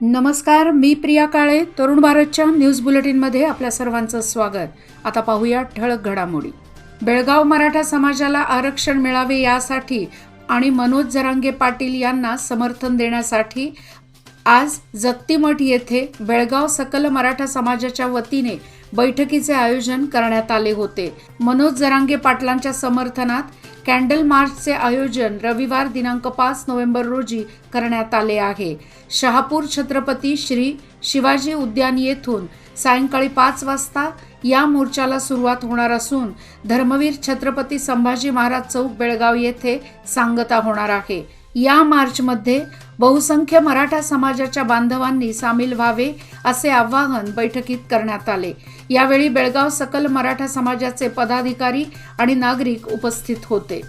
नमस्कार, मी प्रिया काळे. तरुण भारतच्या न्यूज बुलेटिनमध्ये आपल्या सर्वांचं स्वागत. आता पाहूया ठळक घडामोडी. बेळगाव मराठा समाजाला आरक्षण मिळावे यासाठी आणि मनोज जरांगे पाटील यांना समर्थन देण्यासाठी आज जत्तीमठ येथे बेळगाव सकल मराठा समाजाच्या वतीने बैठकीचे आयोजन करण्यात आले होते. मनोज जरांगे पाटलांच्या समर्थनात कॅन्डल मार्चचे आयोजन रविवार दिनांक 5 नोव्हेंबर रोजी करण्यात आले आहे. शहापूर छत्रपती श्री शिवाजी उद्यान येथून सायंकाळी 5 वाजता या मोर्चाला सुरुवात होणार असून धर्मवीर छत्रपती संभाजी महाराज चौक बेळगाव येथे सांगता होणार आहे. या मार्चमध्ये बहुसंख्य मराठा समाजाच्या बांधवांनी सामील व्हावे असे आवाहन बैठकीत करण्यात आले. यावेळी बेळगाव सकल मराठा समाजाचे पदाधिकारी आणि नागरिक उपस्थित होते.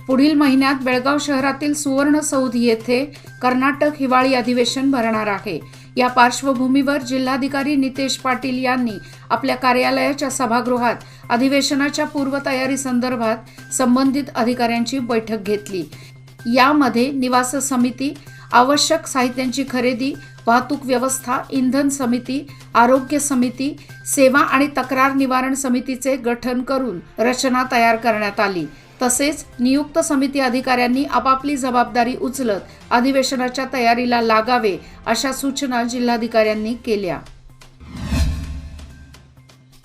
पुढील महिन्यात बेळगाव शहरातील सुवर्ण सौध येथे कर्नाटक हिवाळी अधिवेशन भरणार आहे. या पार्श्वभूमीवर जिल्हाधिकारी नितेश पाटील यांनी आपल्या कार्यालयाच्या सभागृहात अधिवेशनाच्या पूर्वतयारी संदर्भात संबंधित अधिकाऱ्यांची बैठक घेतली. यामध्ये निवास समिती, आवश्यक साहित्यांची खरेदी, वाहतूक व्यवस्था, इंधन समिती, आरोग्य समिती, सेवा आणि तक्रार निवारण समितीचे गठन करून रचना तयार करण्यात आली. तसेच नियुक्त समिती अधिकाऱ्यांनी आपापली जबाबदारी उचलत अधिवेशनाच्या तयारीला लागावे अशा सूचना जिल्हाधिकाऱ्यांनी केल्या.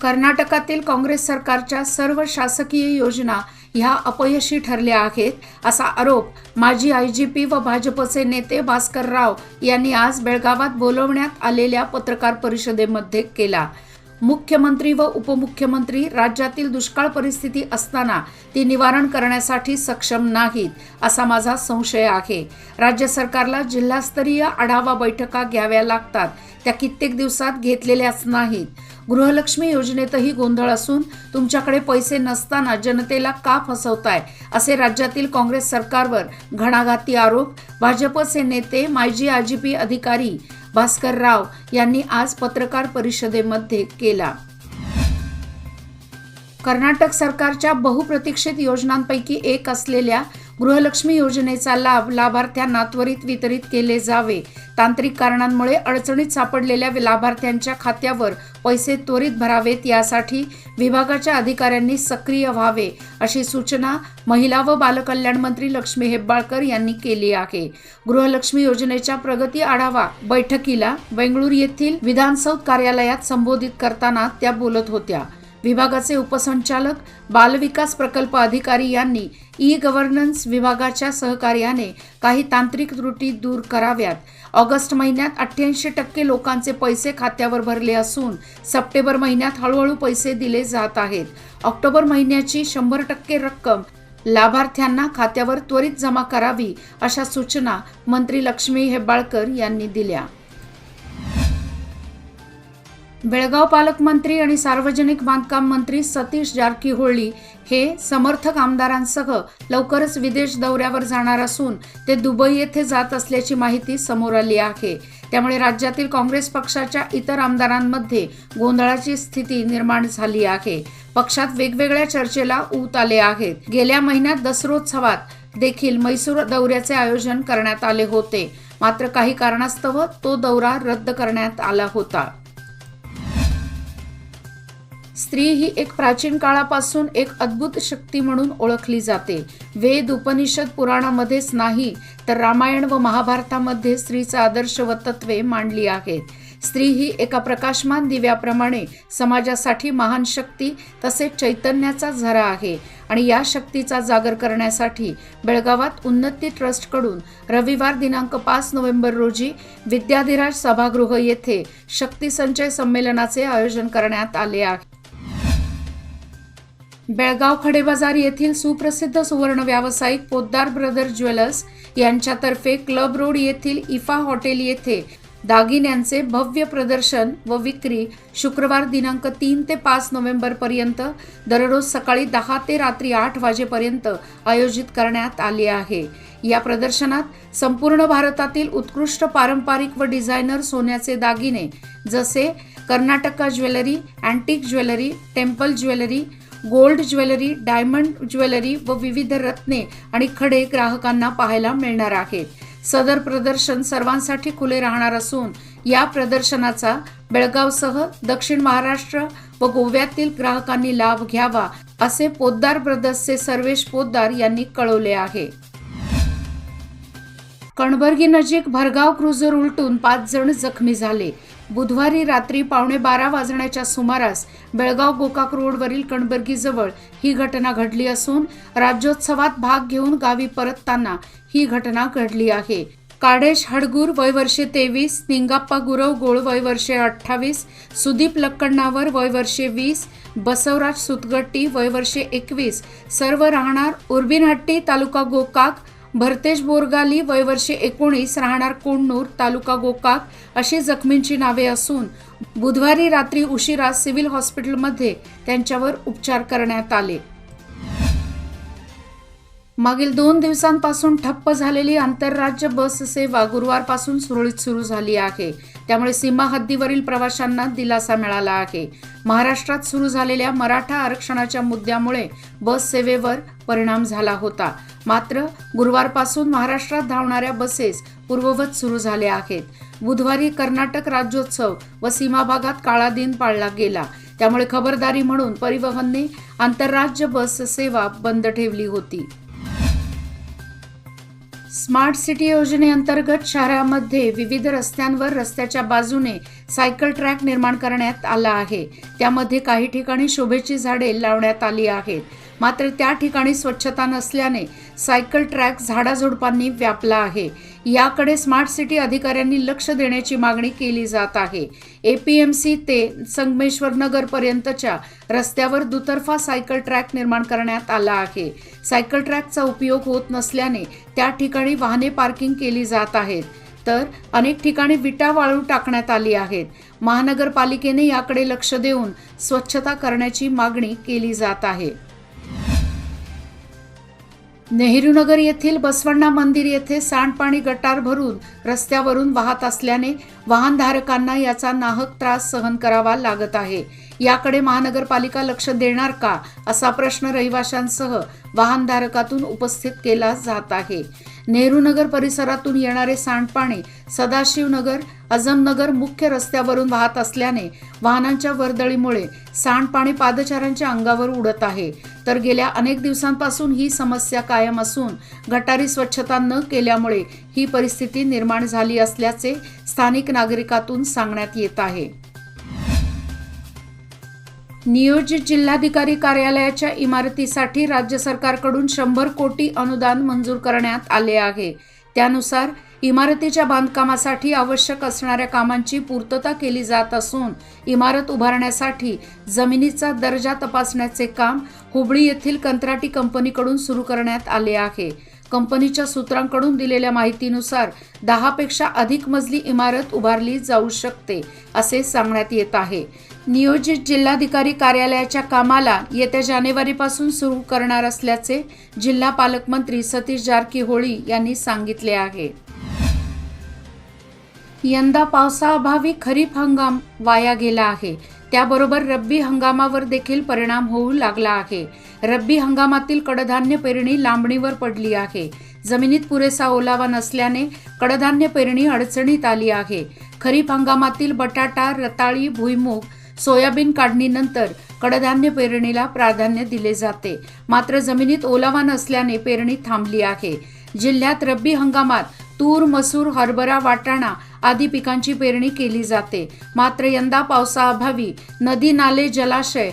कर्नाटकातील काँग्रेस सरकारच्या सर्व शासकीय योजना ह्या अपयशी ठरल्या आहेत असा आरोप माजी आयजीपी व भाजपचे नेते भास्कर राव यांनी आज बेळगावात बोलवण्यात आलेल्या पत्रकार परिषदेमध्ये केला. मुख्यमंत्री व उपमुख्यमंत्री राज्यातील दुष्काळ परिस्थिती असताना ती निवारण करण्यासाठी सक्षम नाहीत असा माझा संशय आहे. राज्य सरकारला जिल्हास्तरीय आढावा बैठका घ्याव्या लागतात, त्या कित्येक दिवसात घेतलेल्याच नाहीत. गृहलक्ष्मी योजनेतही गोंधळ असून तुमच्याकडे पैसे नसताना जनतेला का फसवताय असे राज्यातील काँग्रेस सरकारवर घणाघाती आरोप भाजपचे नेते माजी आयजीपी अधिकारी भास्कर राव यांनी आज पत्रकार परिषदेमध्ये केला. कर्नाटक सरकारच्या बहुप्रतीक्षित योजनांपैकी एक असलेल्या गृहलक्ष्मी योजनेचा लाभ लाभार्थ्यांना त्वरित वितरित केले जावे. तांत्रिक कारणांमुळे अडचणीत सापडलेल्या लाभार्थ्यांच्या खात्यावर पैसे त्वरित भरावेत यासाठी विभागाच्या अधिकाऱ्यांनी सक्रिय व्हावे अशी सूचना महिला व बालकल्याण मंत्री लक्ष्मी हेब्बाळकर यांनी केली आहे. गृहलक्ष्मी योजनेच्या प्रगती आढावा बैठकीला बेंगळूर येथील विधानसौध कार्यालयात संबोधित करताना त्या बोलत होत्या. विभागाचे उपसंचालक बालविकास प्रकल्प अधिकारी यांनी ई-गव्हर्नन्स विभागाच्या सहकार्याने काही तांत्रिक त्रुटी दूर कराव्यात. ऑगस्ट महिन्यात 88% लोकांचे पैसे खात्यावर भरले असून सप्टेंबर महिन्यात हळूहळू पैसे दिले जात आहेत. ऑक्टोबर महिन्याची 100% रक्कम लाभार्थ्यांना खात्यावर त्वरित जमा करावी अशा सूचना मंत्री लक्ष्मी हेब्बाळकर यांनी दिल्या. बेळगाव पालकमंत्री आणि सार्वजनिक बांधकाम मंत्री सतीश जारकीहोळी हे समर्थक आमदारांसह लवकरच विदेश दौऱ्यावर जाणार असून ते दुबई येथे जात असल्याची माहिती समोर आली आहे. त्यामुळे राज्यातील काँग्रेस पक्षाच्या इतर आमदारांमध्ये गोंधळाची स्थिती निर्माण झाली आहे. पक्षात वेगवेगळ्या चर्चेला ऊत आले आहेत. गेल्या महिन्यात दसरोत्सवात देखील मैसूर दौऱ्याचे आयोजन करण्यात आले होते, मात्र काही कारणास्तव तो दौरा रद्द करण्यात आला होता. स्त्री ही एक प्राचीन काळापासून एक अद्भुत शक्ती म्हणून ओळखली जाते. वेद, उपनिषद, पुराणामध्येच नाही तर रामायण व महाभारतामध्ये स्त्रीचा आदर्श व तत्वे मांडली आहेत. स्त्री ही एका प्रकाशमान दिव्याप्रमाणे समाजासाठी महान शक्ती तसेच चैतन्याचा झरा आहे आणि या शक्तीचा जागर करण्यासाठी बेळगावात उन्नती ट्रस्टकडून रविवार दिनांक 5 नोव्हेंबर रोजी विद्याधिराज सभागृह येथे शक्ती संचय संमेलनाचे आयोजन करण्यात आले आहे. बेळगाव खडेबाजार येथील सुप्रसिद्ध सुवर्ण व्यावसायिक पोद्दार ब्रदर ज्वेलर्स यांच्यातर्फे क्लब रोड येथील इफा हॉटेल येथे दागिन्यांचे भव्य प्रदर्शन व विक्री शुक्रवार दिनांक 3 ते 5 नोव्हेंबर पर्यंत दररोज सकाळी 10 ते रात्री 8 वाजेपर्यंत आयोजित करण्यात आले आहे. या प्रदर्शनात संपूर्ण भारतातील उत्कृष्ट पारंपरिक व डिझायनर सोन्याचे दागिने जसे Karnataka jewellery, antique jewellery, temple jewellery, gold jewellery, diamond jewellery व विविध रत्ने आणि खडे ग्राहकांना पाहायला मिळणार आहेत. सदर प्रदर्शन सर्वांसाठी खुले राहणार असून या प्रदर्शनाचा बेळगावसह दक्षिण महाराष्ट्र व गोव्यातील ग्राहकांनी लाभ घ्यावा असे पोद्दार ब्रदर्सचे सर्वेश पोद्दार यांनी कळवले आहे. कणबर्गी नजीक भरधाव क्रुझर उलटून 5 जण जखमी झाले. बुधवारी रात्री 12:15 वाजण्याच्या सुमारास बेळगाव गोकाक रोडवरील कणबर्गी जवळ ही घटना घडली असून राज्योत्सवात भाग घेऊन गावी परतताना ही घटना घडली आहे. काडेश हडगूर वय वर्षे 23, निंगाप्पा गुरव गोळ वय वर्षे 28, सुदीप लक्कण्णावर वय वर्षे 20, बसवराज सुतगट्टी वय वर्षे 21 सर्व राहणार उर्बिनहट्टी तालुका गोकाक, भरतेश बोरगाली वय वर्षे 19 राहणार कोंडणूर तालुका गोकाक अशी जखमींची नावे असून बुधवारी रात्री उशिरा सिव्हिल हॉस्पिटलमध्ये त्यांच्यावर उपचार करण्यात आले. मागील 2 दिवसांपासून ठप्प झालेली आंतरराज्य बस सेवा गुरुवारपासून सुरळीत सुरू झाली आहे. त्यामुळे सीमा हद्दीवरील प्रवाशांना दिलासा मिळाला आहे. महाराष्ट्रात सुरू झालेल्या मराठा आरक्षणाच्या मुद्द्यामुळे बस सेवेवर परिणाम झाला होता. मात्र गुरुवारपासून महाराष्ट्रात धावणाऱ्या बसेस पूर्ववत सुरू झाल्या आहेत. बुधवारी कर्नाटक राज्योत्सव व सीमा भागात काळा दिन पाळला गेला. त्यामुळे खबरदारी म्हणून परिवहनने आंतरराज्य बस सेवा बंद ठेवली होती. स्मार्ट सिटी योजनेअंतर्गत शहरामध्ये विविध रस्त्यांवर रस्त्याच्या बाजूने सायकल ट्रॅक निर्माण करण्यात आला आहे. त्यामध्ये काही ठिकाणी शोभेची झाडे लावण्यात आली आहेत. मात्र त्या ठिकाणी स्वच्छता नसल्याने सायकल ट्रॅक झाडाझुडपांनी व्यापला आहे. याकडे स्मार्ट सिटी अधिकाऱ्यांनी लक्ष देण्याची मागणी केली जात आहे. APMC ते संगमेश्वर नगर पर्यंतच्या रस्त्यावर दुतर्फा सायकल ट्रॅक निर्माण करण्यात आला आहे. सायकल ट्रॅकचा उपयोग होत नसल्याने त्या ठिकाणी वाहने पार्किंग केली जात आहेत. तर अनेक ठिकाणी विटा वाळू टाकण्यात आली आहेत. महानगरपालिकेने याकडे लक्ष देऊन स्वच्छता करण्याची मागणी केली जात आहे. नेहरूनगर येथील बसवण्णा मंदिर येथे सांडपाणी गटार भरून रस्त्यावरून वाहत असल्याने वाहनधारकांना याचा नाहक त्रास सहन करावा लागत आहे. याकडे महानगरपालिका लक्ष देणार का असा प्रश्न रहिवाशांसह वाहनधारकातून उपस्थित केला जात आहे. नेहरूनगर परिसरातून येणारे सांडपाणी सदाशिवनगर अजमनगर मुख्य रस्त्यावरून वाहत असल्याने वाहनांच्या वर्दळीमुळे सांडपाणी पादचाऱ्यांच्या अंगावर उडत आहे. तर गेल्या अनेक दिवसांपासून ही समस्या कायम असून गटारी स्वच्छता न केल्यामुळे ही परिस्थिती निर्माण झाली असल्याचे स्थानिक नागरिकातून सांगण्यात येत आहे. नियोजित जिल्हाधिकारी कार्यालयाच्या इमारतीसाठी राज्य सरकारकडून 100 कोटी अनुदान मंजूर करण्यात आले आहे. त्यानुसार इमारतीच्या बांधकामासाठी आवश्यक असणाऱ्या कामांची पूर्तता केली जात असून इमारत उभारण्यासाठी जमिनीचा दर्जा तपासण्याचे काम हुबळी येथील कंत्राटी कंपनीकडून सुरू करण्यात आले आहे. कंपनीच्या सूत्रांकडून दिलेल्या माहितीनुसार 10 पेक्षा अधिक मजली इमारत उभारली जाऊ शकते असे सांगण्यात येत आहे. नियोजित जिल्हाधिकारी कार्यालयाच्या कामाला येत्या जानेवारीपासून सुरू करणार असल्याचे जिल्हा पालकमंत्री सतीश जारकीहोळी यांनी सांगितले आहे. यंदा पावसाअभावी खरीप हंगाम वाया गेला आहे. त्याबरोबर रब्बी हंगामावर देखील परिणाम होऊ लागला आहे. रब्बी हंगामातील कडधान्य पेरणी लांबणीवर पडली आहे. जमिनीत पुरेसा ओलावा नसल्याने कडधान्य पेरणी अडचणीत आली आहे. खरीप हंगामातील बटाटा, रताळी, भुईमूग, सोयाबीन काढणीनंतर कडधान्य पेरणीला प्राधान्य दिले जाते. मात्र जमिनीत ओलावा नसल्याने पेरणी थांबली आहे. जिल्ह्यात रब्बी हंगामात तूर, मसूर, हरभरा, वाटाणा आदी पिकांची पेरणी केली जाते. मात्र यंदा पावसाअभावी नदी, नाले, जलाशय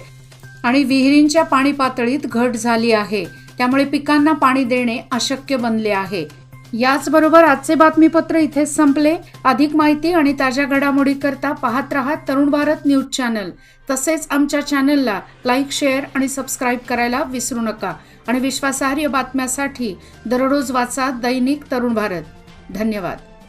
आणि विहिरींच्या पाणी पातळीत घट झाली आहे. त्यामुळे पिकांना पाणी देणे अशक्य बनले आहे. याचबरोबर आजचे बातमीपत्र इथेच संपले. अधिक माहिती आणि ताज्या घडामोडी करता पाहत रहा तरुण भारत न्यूज चॅनल. तसेच आमच्या चॅनलला लाईक, शेअर आणि सबस्क्राईब करायला विसरू नका. आणि विश्वासार्ह बातम्यांसाठी दररोज वाचा दैनिक तरुण भारत. धन्यवाद.